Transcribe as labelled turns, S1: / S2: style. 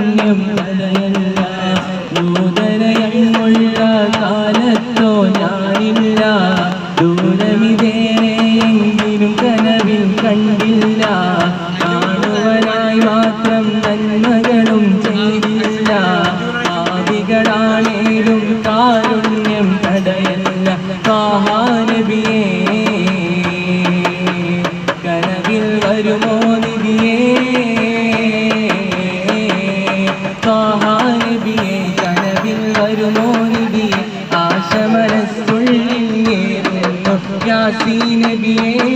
S1: കാരുണ്യം തടയല്ല. നൂതനയങ്ങുള്ള കാലത്തോ ഞാനില്ല, ദൂരമിതേറെയെങ്കിലും കനവിൽ കണ്ടില്ല. കാണുവാനായി മാത്രം നന്മകളും ചെയ്തില്ല. പാപികളാണേലും കാരുണ്യം തടയല്ല. നബിയേ കനവിൽ വരുമോ നിധിയേ, നബിയേ കനവിൽ വരുമോ നിധിയേ, ആശ മനസ്സുള്ളിൽ ഏറുന്നു യാസീൻ നബിയേ.